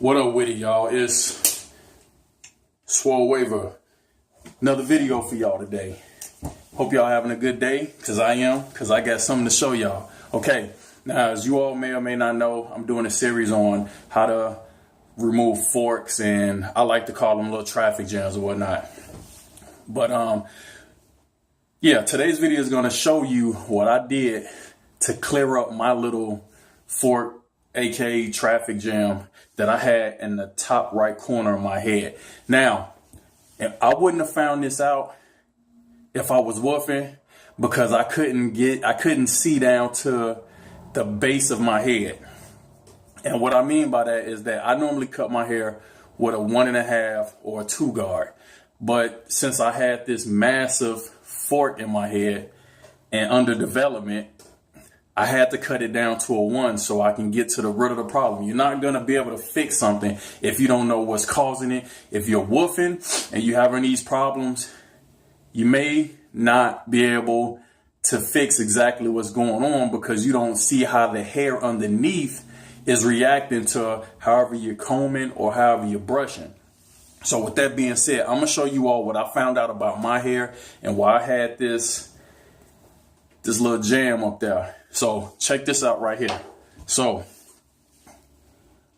What up with it, y'all? It's Swole Waver. Another video for y'all today. Hope y'all having a good day, because I am, because I got something to show y'all. Okay, now as you all may or may not know, I'm doing a series on how to remove forks, and I like to call them little traffic jams or whatnot. But yeah, today's video is going to show you what I did to clear up my little fork, aka traffic jam, that I had in the top right corner of my head. Now, I wouldn't have found this out if I was woofing, because I couldn't see down to the base of my head. And what I mean by that is that I normally cut my hair with a 1.5 or a 2 guard. But since I had this massive fork in my head and under development, I had to cut it down to a 1 so I can get to the root of the problem. You're not going to be able to fix something if you don't know what's causing it. If you're woofing and you're having these problems, you may not be able to fix exactly what's going on because you don't see how the hair underneath is reacting to however you're combing or however you're brushing. So with that being said, I'm going to show you all what I found out about my hair and why I had this little jam up there. So check this out right here. So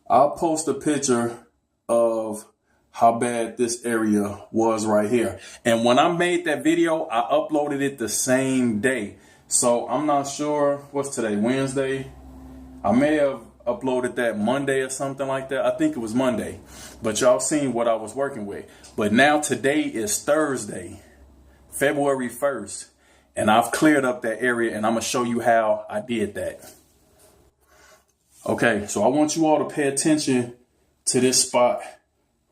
I'll post a picture of how bad this area was right here. And when I made that video, I uploaded it the same day. So I'm not sure, what's today, Wednesday? I may have uploaded that Monday or something like that. I think it was Monday. But y'all seen what I was working with. But now today is Thursday, February 1st. And I've cleared up that area, and I'm going to show you how I did that. Okay, so I want you all to pay attention to this spot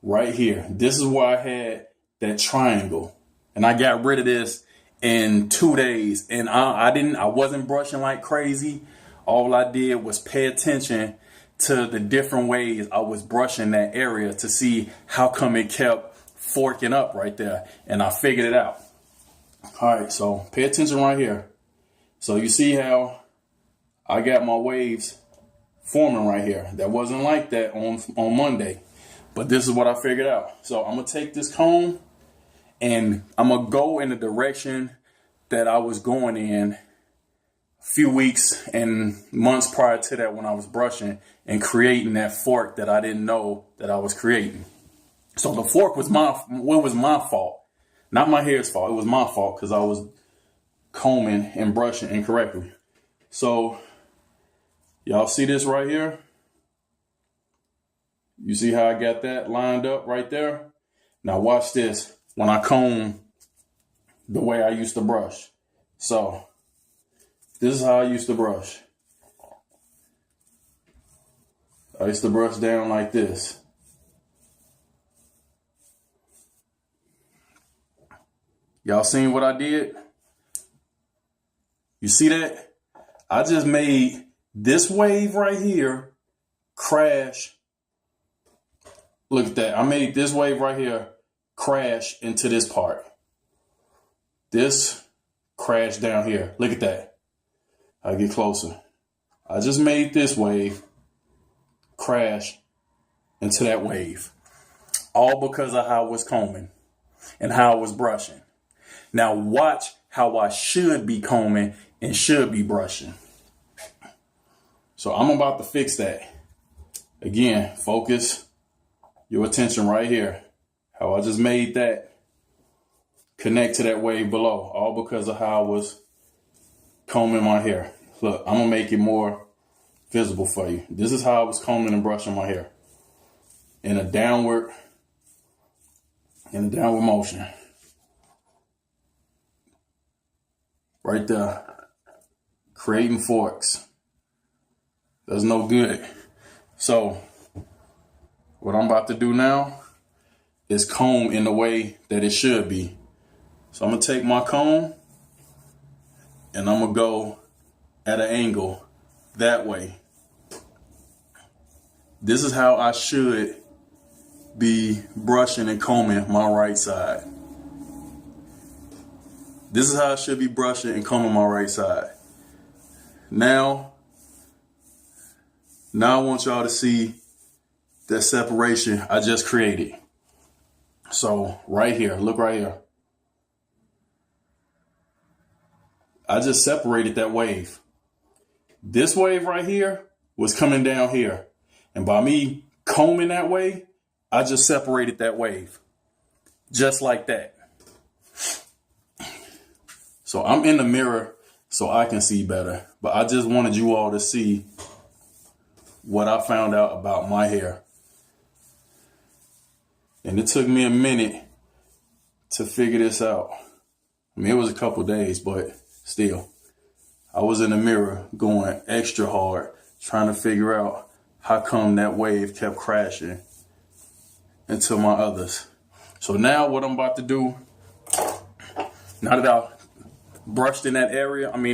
right here. This is where I had that triangle, and I got rid of this in 2 days. And I wasn't brushing like crazy. All I did was pay attention to the different ways I was brushing that area to see how come it kept forking up right there. And I figured it out. All right, so pay attention right here. So you see how I got my waves forming right here. That wasn't like that on Monday, but this is what I figured out. So I'm going to take this comb and I'm going to go in the direction that I was going in a few weeks and months prior to that when I was brushing and creating that fork that I didn't know that I was creating. So the fork was my fault. Not my hair's fault. It was my fault because I was combing and brushing incorrectly. So y'all see this right here? You see how I got that lined up right there? Now watch this when I comb the way I used to brush. So this is how I used to brush. I used to brush down like this. Y'all seen what I did? You see that? I just made this wave right here crash. Look at that. I made this wave right here crash into this part. This crashed down here. Look at that. I'll get closer. I just made this wave crash into that wave. All because of how I was combing and how I was brushing. Now watch how I should be combing and should be brushing. So I'm about to fix that. Again, focus your attention right here. How I just made that connect to that wave below. All because of how I was combing my hair. Look, I'm going to make it more visible for you. This is how I was combing and brushing my hair. In a downward motion. Right there, creating forks. That's no good. So what I'm about to do now is comb in the way that it should be. So I'm going to take my comb and I'm going to go at an angle that way. This is how I should be brushing and combing my right side. This is how I should be brushing and combing my right side. Now I want y'all to see that separation I just created. So right here, look right here. I just separated that wave. This wave right here was coming down here. And by me combing that way, I just separated that wave. Just like that. So I'm in the mirror so I can see better. But I just wanted you all to see what I found out about my hair. And it took me a minute to figure this out. I mean, it was a couple days, but still. I was in the mirror going extra hard, trying to figure out how come that wave kept crashing into my others. So now what I'm about to do, now that I brushed in that area, combed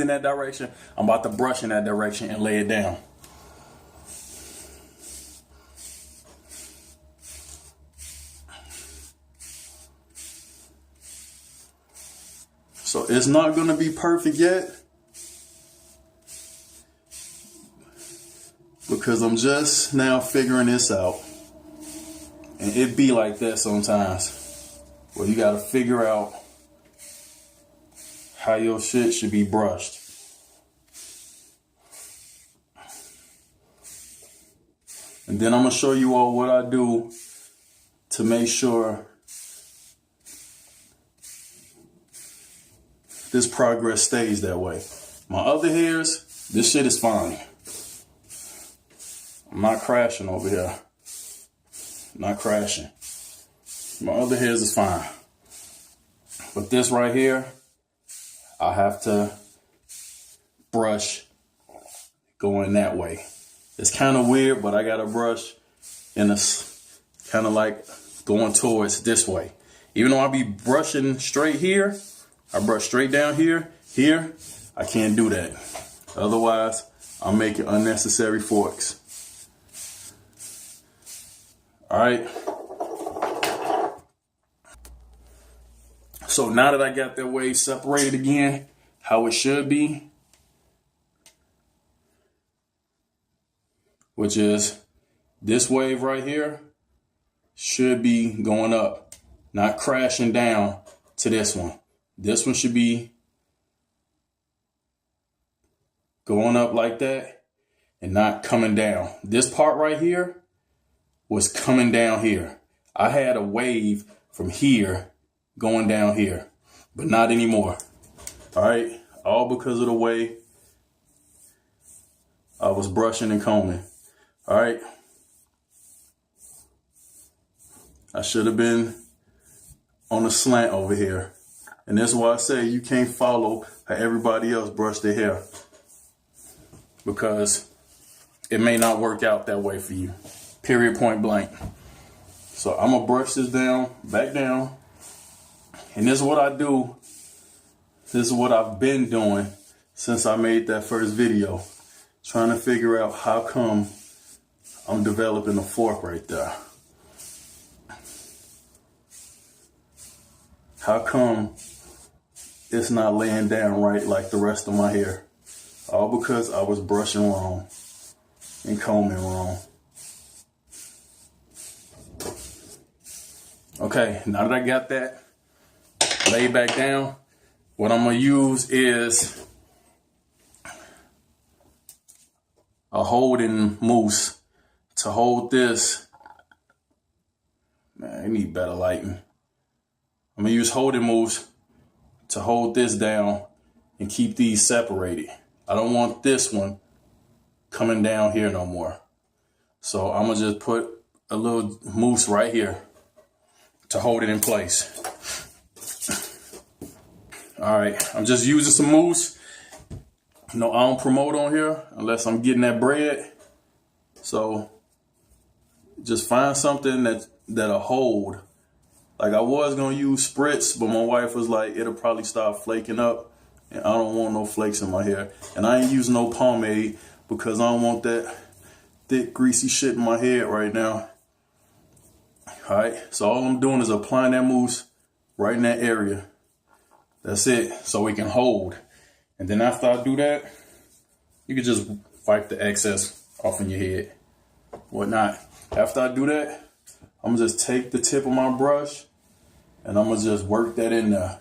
in that direction, I'm about to brush in that direction and lay it down. So it's not going to be perfect yet because I'm just now figuring this out. And it be like that sometimes where you got to figure out how your shit should be brushed. And then I'm going to show you all what I do to make sure this progress stays that way. My other hairs, this shit is fine. I'm not crashing over here. Not crashing. My other hairs is fine. But this right here, I have to brush going that way. It's kind of weird, but I got to brush in a kind of like going towards this way. Even though I be brushing straight here, I brush straight down here. Here, I can't do that. Otherwise, I'm making unnecessary forks. All right. So now that I got that wave separated again, how it should be, which is this wave right here, should be going up, not crashing down to this one. This one should be going up like that and not coming down. This part right here was coming down here. I had a wave from here going down here, but not anymore. All right, all because of the way I was brushing and combing. All right, I should have been on a slant over here. And that's why I say you can't follow how everybody else brush their hair, because it may not work out that way for you. Period, point blank. So I'm going to brush this down, back down. And this is what I do. This is what I've been doing since I made that first video. Trying to figure out how come I'm developing a fork right there. How come it's not laying down right like the rest of my hair? All because I was brushing wrong and combing wrong. Okay, now that I got that laid back down, what I'm going to use is a holding mousse to hold this. Man, I need better lighting. I'm going to use holding mousse to hold this down and keep these separated. I don't want this one coming down here no more. So I'm going to just put a little mousse right here to hold it in place. All right, I'm just using some mousse. No, I don't promote on here unless I'm getting that bread. So just find something that'll hold. Like I was gonna use spritz, but my wife was like, it'll probably start flaking up, and I don't want no flakes in my hair. And I ain't using no pomade because I don't want that thick, greasy shit in my head right now. All right, so all I'm doing is applying that mousse right in that area. That's it, so we can hold. And then after I do that, you can just wipe the excess off in your head. whatnot. After I do that, I'm gonna just take the tip of my brush and I'm gonna just work that in there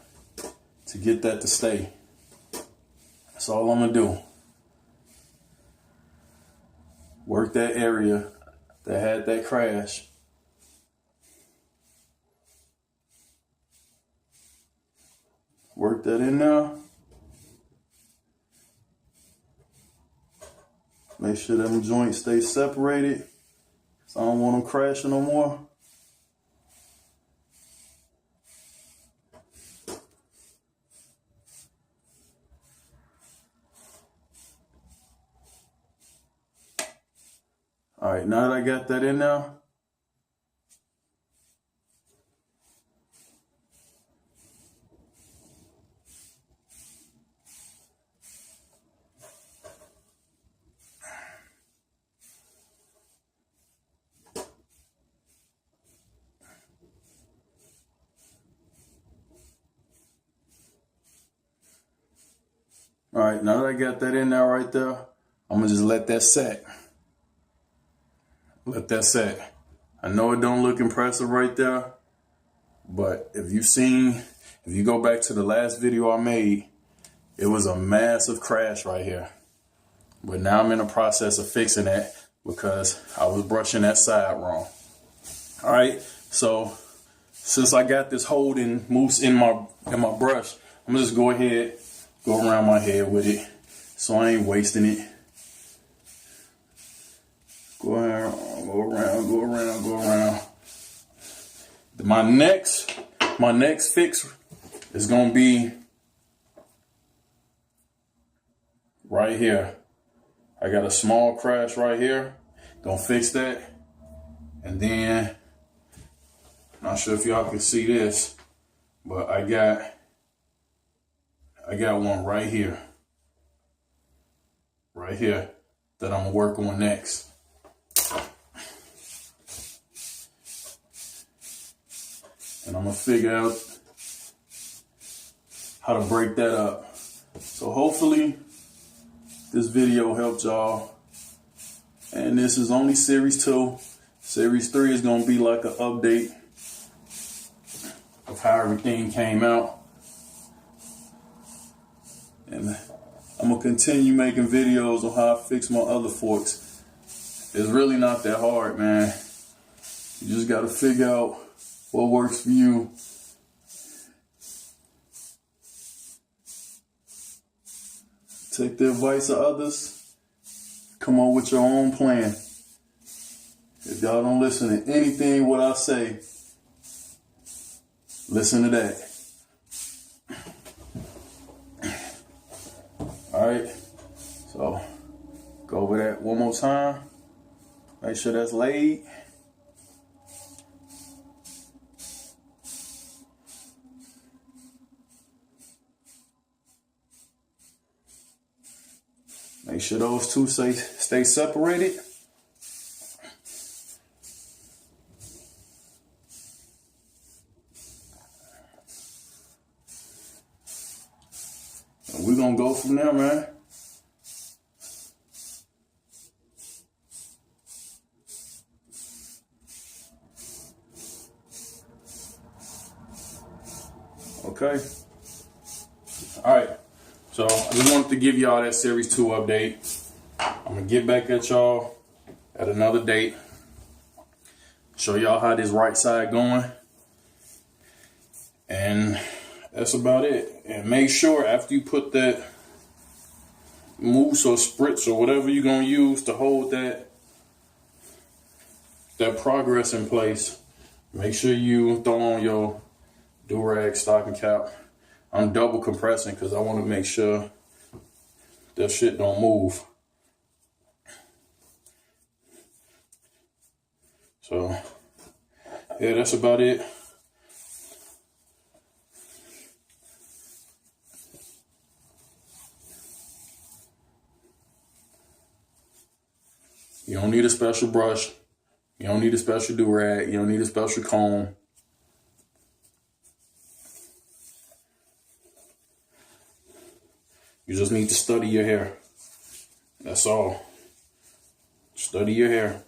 to get that to stay. That's all I'm gonna do. Work that area that had that crash. Work that in there. Make sure them joints stay separated, so I don't want them crashing no more. All right, now that I got that in there, right there, I'm gonna just let that set. Let that set. I know it don't look impressive right there, but if you go back to the last video I made, it was a massive crash right here. But now I'm in the process of fixing that because I was brushing that side wrong. All right, so since I got this holding mousse in my brush, I'm gonna just go ahead, go around my head with it, so I ain't wasting it. Go around, go around, go around, go around. My next fix is gonna be right here. I got a small crash right here. Gonna fix that. And then, not sure if y'all can see this, but I got one right here. Right here that I'm gonna work on next. And I'm gonna figure out how to break that up. So hopefully this video helped y'all. And this is only series 2. Series 3 is gonna be like an update of how everything came out. And I'm gonna continue making videos on how I fix my other forks. It's really not that hard, man. You just gotta figure out what works for you. Take the advice of others. Come on with your own plan. If y'all don't listen to anything what I say, listen to that. All right. So go over that one more time. Make sure that's laid. Make sure those two stay separated. And we're gonna go from there, man. Okay. All right. So I just wanted to give y'all that series 2 update. I'm gonna get back at y'all at another date. Show y'all how this right side going. And that's about it. And make sure after you put that mousse or spritz or whatever you're gonna use to hold that progress in place, make sure you throw on your do-rag stocking cap. I'm double compressing because I want to make sure that shit don't move. So, yeah, that's about it. You don't need a special brush. You don't need a special do-rag. You don't need a special comb. You just need to study your hair. That's all. Study your hair.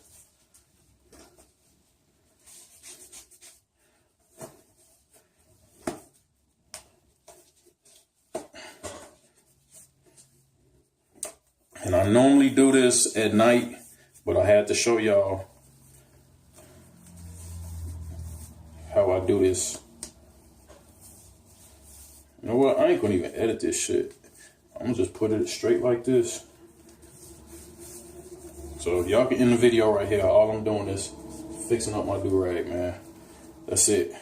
do this at night, but I had to show y'all how I do this. You know what? I ain't gonna even edit this shit. I'm gonna just put it straight like this. So y'all can end the video right here. All I'm doing is fixing up my do-rag, man. That's it.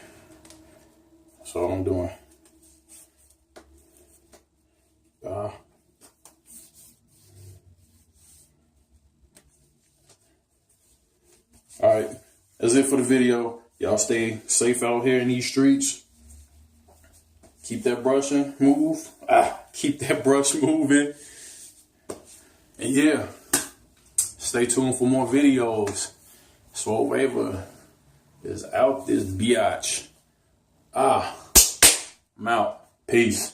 That's all I'm doing. Alright, that's it for the video. Y'all stay safe out here in these streets. Keep that brushing, move. Keep that brush moving. And yeah, stay tuned for more videos. Swole Waver is out this biatch. I'm out. Peace.